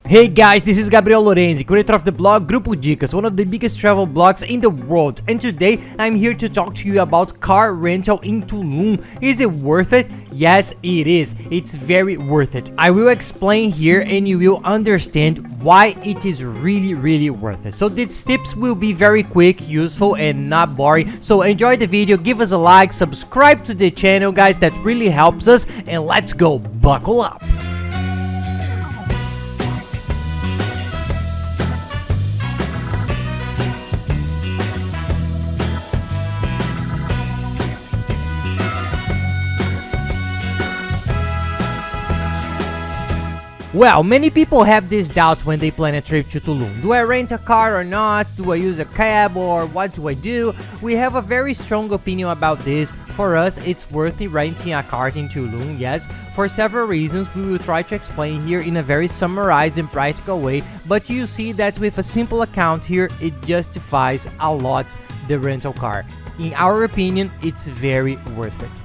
Hey guys, this is Gabriel Lorenzi, creator of the blog Grupo Dicas, one of the biggest travel blogs in the world, and today I'm here to talk to you about car rental in Tulum. Is it worth it? Yes, it is. It's very worth it. I will explain here and you will understand why it is really worth it. So these tips will be very quick, useful, and not boring. So enjoy the video, give us a like, subscribe to the channel guys, that really helps us, and let's go, buckle up. Well, many people have this doubt when they plan a trip to Tulum. Do I rent a car or not? Do I use a cab or what do I do? We have a very strong opinion about this. For us, it's worth it renting a car in Tulum, yes. For several reasons, we will try to explain here in a very summarized and practical way. But you see that with a simple account here, it justifies a lot the rental car. In our opinion, it's very worth it.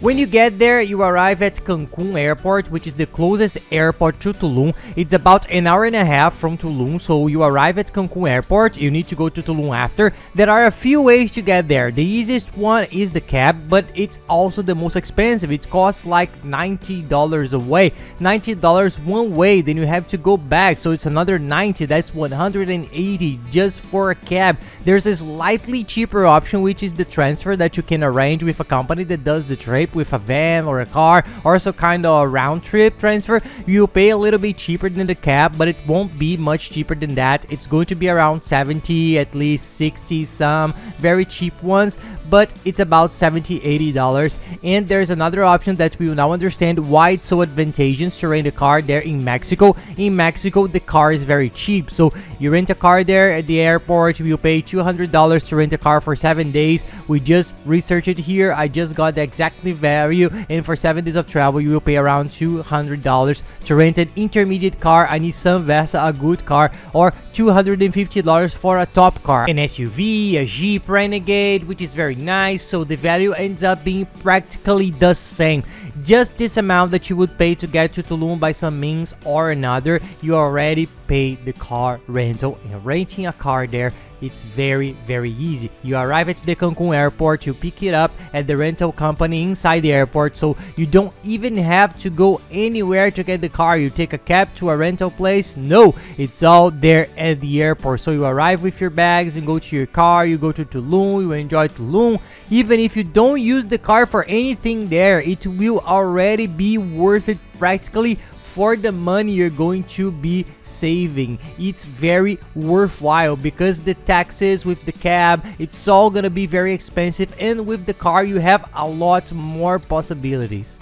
When you get there, you arrive at Cancun Airport, which is the closest airport to Tulum. It's about an hour and a half from Tulum, so you arrive at Cancun Airport, you need to go to Tulum after. There are a few ways to get there. The easiest one is the cab, but it's also the most expensive. It costs like $90 a way. $90 one way, then you have to go back, so it's another $90, that's $180 just for a cab. There's a slightly cheaper option, which is the transfer that you can arrange with a company that does the trip, with a van or a car, or some kind of a round trip transfer. You'll pay a little bit cheaper than the cab, but it won't be much cheaper than that. It's going to be around 70, at least 60, some very cheap ones, but it's about $70-$80. And there's another option that we will now understand why it's so advantageous to rent a car there in Mexico. In Mexico, the car is very cheap, so you rent a car there at the airport, you pay $200 to rent a car for 7 days. We just researched it here, I just got the exactly value, and for 7 days of travel you will pay around $200 to rent an intermediate car, a Nissan Versa, a good car, or $250 for a top car, an SUV, a Jeep Renegade, which is very nice. So the value ends up being practically the same. Just this amount that you would pay to get to Tulum by some means or another, you already pay the car rental. And renting a car there, it's very easy. You arrive at the Cancun airport, you pick it up at the rental company inside the airport, so you don't even have to go anywhere to get the car. You take a cab to a rental place, no, it's all there at the airport. So you arrive with your bags and go to your car, you go to Tulum, you enjoy Tulum. Even if you don't use the car for anything there, it will already be worth it practically for the money you're going to be saving. It's very worthwhile because the taxes with the cab, it's all gonna be very expensive, and with the car you have a lot more possibilities.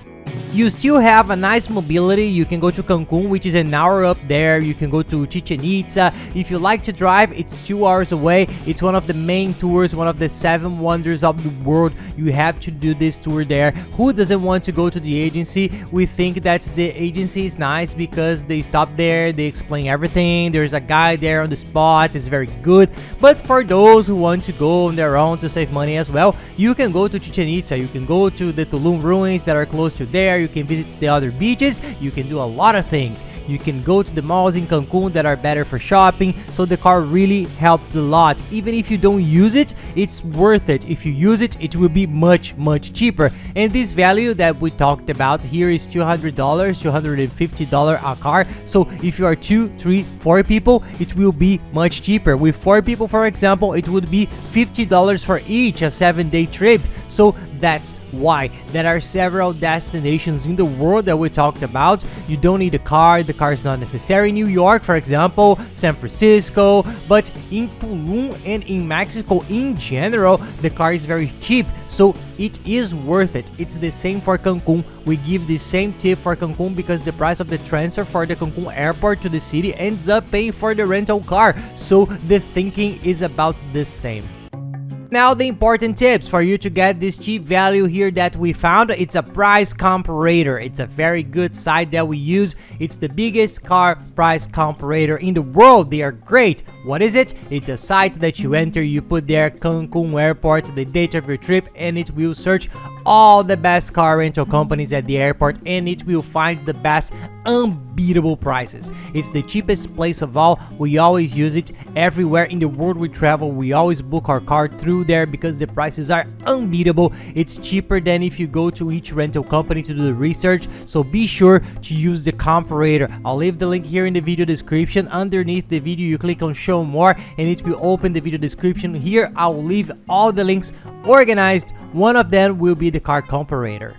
You still have a nice mobility. You can go to Cancun, which is an hour up there. You can go to Chichen Itza. If you like to drive, it's 2 hours away. It's one of the main tours, one of the 7 wonders of the world. You have to do this tour there. Who doesn't want to go to the agency? We think that the agency is nice because they stop there, they explain everything. There's a guy there on the spot. It's very good. But for those who want to go on their own to save money as well, you can go to Chichen Itza. You can go to the Tulum ruins that are close to there. You can visit the other beaches, you can do a lot of things. You can go to the malls in Cancun that are better for shopping, so the car really helped a lot. Even if you don't use it, it's worth it. If you use it, it will be much cheaper. And this value that we talked about here is $200, $250 a car. So if you are 2, 3, 4 people, it will be much cheaper. With 4 people, for example, it would be $50 for each, a 7-day trip. So that's why there are several destinations in the world that we talked about. You don't need a car, the car is not necessary. In New York, for example, San Francisco, but in Tulum and in Mexico in general, the car is very cheap, so it is worth it. It's the same for Cancun. We give the same tip for Cancun because the price of the transfer for the Cancun airport to the city ends up paying for the rental car, so the thinking is about the same. Now the important tips for you to get this cheap value here that we found. It's a price comparator. It's a very good site that we use. It's the biggest car price comparator in the world. They are great. What is it? It's a site that you enter, you put there Cancun airport, the date of your trip, and it will search all the best car rental companies at the airport, and it will find the best unbeatable prices. It's the cheapest place of all. We always use it everywhere in the world we travel. We always book our car through there because the prices are unbeatable. It's cheaper than if you go to each rental company to do the research, so be sure to use the comparator. I'll leave the link here in the video description. Underneath the video you click on show more and it will open the video description. Here I'll leave all the links organized. One of them will be the car comparator.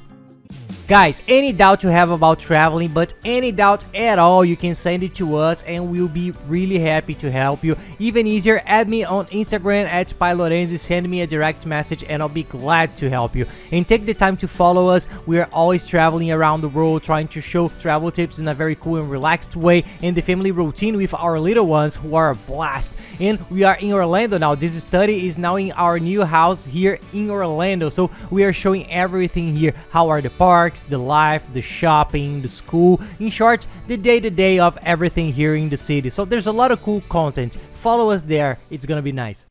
Guys, any doubt you have about traveling, but any doubt at all, you can send it to us and we'll be really happy to help you. Even easier, add me on Instagram at @PaiLorenzi, send me a direct message and I'll be glad to help you. And take the time to follow us. We are always traveling around the world, trying to show travel tips in a very cool and relaxed way, and the family routine with our little ones who are a blast. And we are in Orlando now. This study is now in our new house here in Orlando, so we are showing everything here. How are the parks, the life, the shopping, the school, in short, the day-to-day of everything here in the city. So there's a lot of cool content. Follow us there, it's gonna be nice.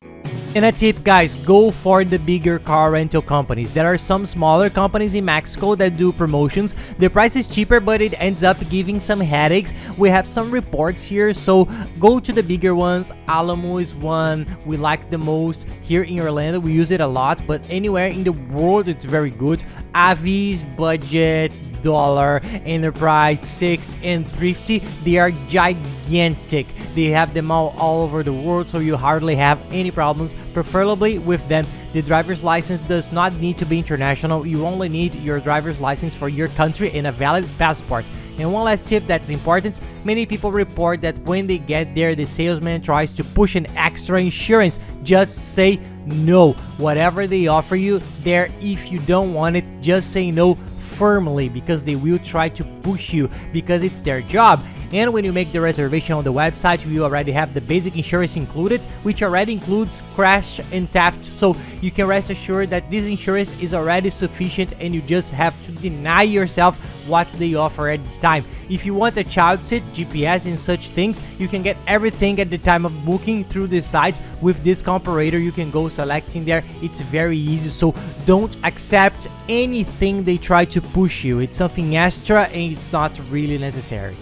And a tip, guys, go for the bigger car rental companies. There are some smaller companies in Mexico that do promotions. The price is cheaper, but it ends up giving some headaches. We have some reports here, so go to the bigger ones. Alamo is one we like the most. Here in Orlando, we use it a lot, but anywhere in the world, it's very good. Avis, Budget, Dollar, Enterprise, Six, and Thrifty, they are gigantic. They have them all over the world, so you hardly have any problems, preferably with them. The driver's license does not need to be international. You only need your driver's license for your country and a valid passport. And one last tip that's important, many people report that when they get there, the salesman tries to push an extra insurance. Just say no. Whatever they offer you there, if you don't want it, just say no firmly, because they will try to push you because it's their job. And when you make the reservation on the website, we already have the basic insurance included, which already includes crash and theft, so you can rest assured that this insurance is already sufficient and you just have to deny yourself what they offer at the time. If you want a child seat, GPS and such things, you can get everything at the time of booking through this site. With this comparator, you can go selecting there. It's very easy, so don't accept anything they try to push you. It's something extra and it's not really necessary.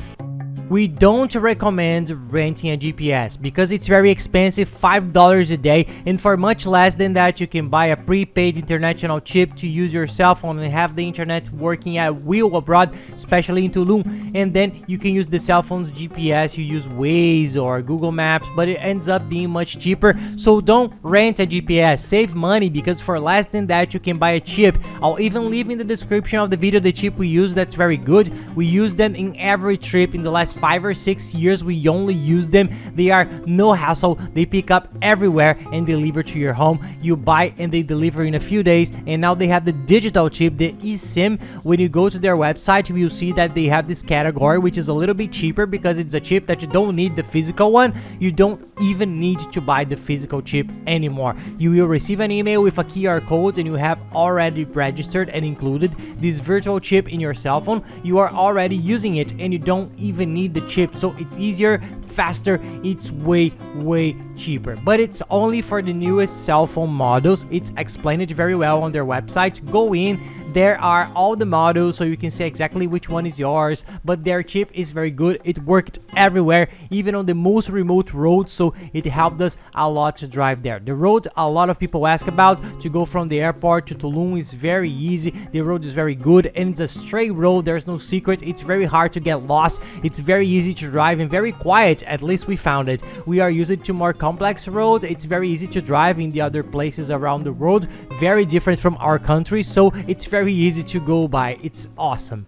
We don't recommend renting a GPS because it's very expensive, $5 a day, and for much less than that you can buy a prepaid international chip to use your cell phone and have the internet working at will abroad, especially in Tulum, and then you can use the cell phone's GPS. You use Waze or Google Maps, but it ends up being much cheaper, so don't rent a GPS. Save money, because for less than that you can buy a chip. I'll even leave in the description of the video the chip we use that's very good. We use them in every trip in the last 5 or 6 years. We only use them. They are no hassle. They pick up everywhere and deliver to your home. You buy and they deliver in a few days. And now they have the digital chip, the eSIM. When you go to their website, you'll see that they have this category, which is a little bit cheaper because it's a chip that you don't need the physical one. You don't even need to buy the physical chip anymore. You will receive an email with a QR code and you have already registered and included this virtual chip in your cell phone. You are already using it and you don't even need the chip, so it's easier, faster, it's way cheaper. But it's only for the newest cell phone models. It's explained very well on their website. Go in, there are all the models so you can see exactly which one is yours, but their chip is very good. It worked everywhere, even on the most remote roads, so it helped us a lot to drive there. The road a lot of people ask about to go from the airport to Tulum is very easy. The road is very good and it's a straight road. There's no secret. It's very hard to get lost. It's very easy to drive and very quiet, at least we found it. We are used to more complex roads. It's very easy to drive in the other places around the world, very different from our country, so it's very easy to go by. It's awesome.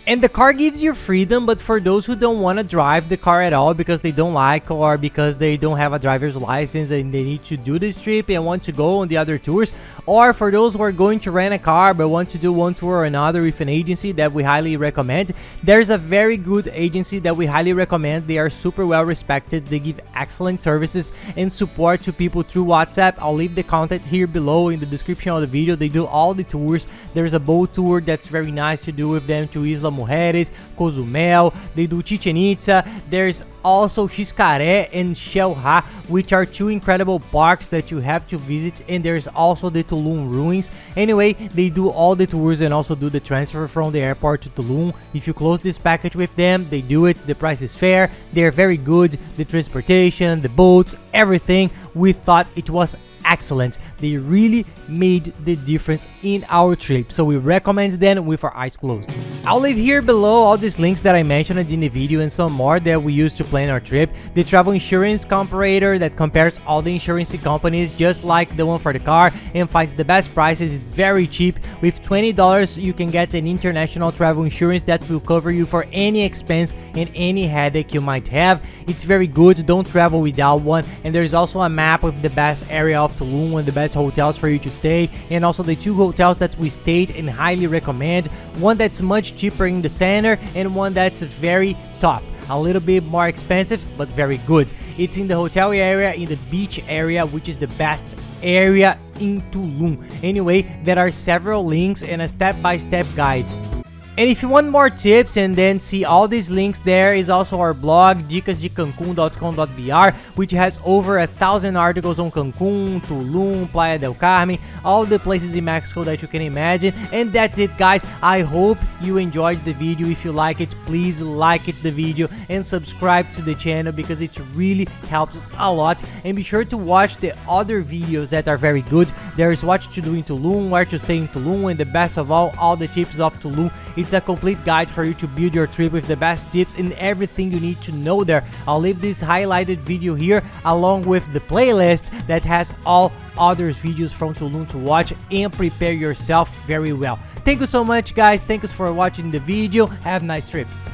And the car gives you freedom, but for those who don't want to drive the car at all because they don't like or because they don't have a driver's license and they need to do this trip and want to go on the other tours, or for those who are going to rent a car but want to do one tour or another with an agency that we highly recommend, there's a very good agency that we highly recommend. They are super well respected. They give excellent services and support to people through WhatsApp. I'll leave the contact here below in the description of the video. They do all the tours. There's a boat tour that's very nice to do with them to Isla Mujeres, Cozumel, they do Chichen Itza, there's also Xcaret and Xel-Há, which are two incredible parks that you have to visit, and there's also the Tulum ruins. Anyway, they do all the tours and also do the transfer from the airport to Tulum. If you close this package with them, they do it, the price is fair, they're very good, the transportation, the boats, everything. We thought it was excellent. They really made the difference in our trip, so we recommend them with our eyes closed. I'll leave here below all these links that I mentioned in the video and some more that we used to plan our trip. The travel insurance comparator that compares all the insurance companies just like the one for the car and finds the best prices. It's very cheap. With $20 you can get an international travel insurance that will cover you for any expense and any headache you might have. It's very good, don't travel without one. And there's also a map with the best area of Tulum and the best hotels for you to stay, and also the two hotels that we stayed and highly recommend. One that's much cheaper in the center and one that's very top, a little bit more expensive but very good. It's in the hotel area, in the beach area, which is the best area in Tulum. Anyway, there are several links and a step-by-step guide. And if you want more tips and then see all these links, there is also our blog dicasdecancun.com.br, which has over 1,000 articles on Cancun, Tulum, Playa del Carmen, all the places in Mexico that you can imagine. And that's it, guys. I hope you enjoyed the video. If you like it, please like the video and subscribe to the channel because it really helps us a lot. And be sure to watch the other videos that are very good. There's what to do in Tulum, where to stay in Tulum, and the best of all the tips of Tulum. It's a complete guide for you to build your trip with the best tips and everything you need to know there. I'll leave this highlighted video here along with the playlist that has all other videos from Tulum to watch and prepare yourself very well. Thank you so much, guys. Thank you for watching the video. Have nice trips.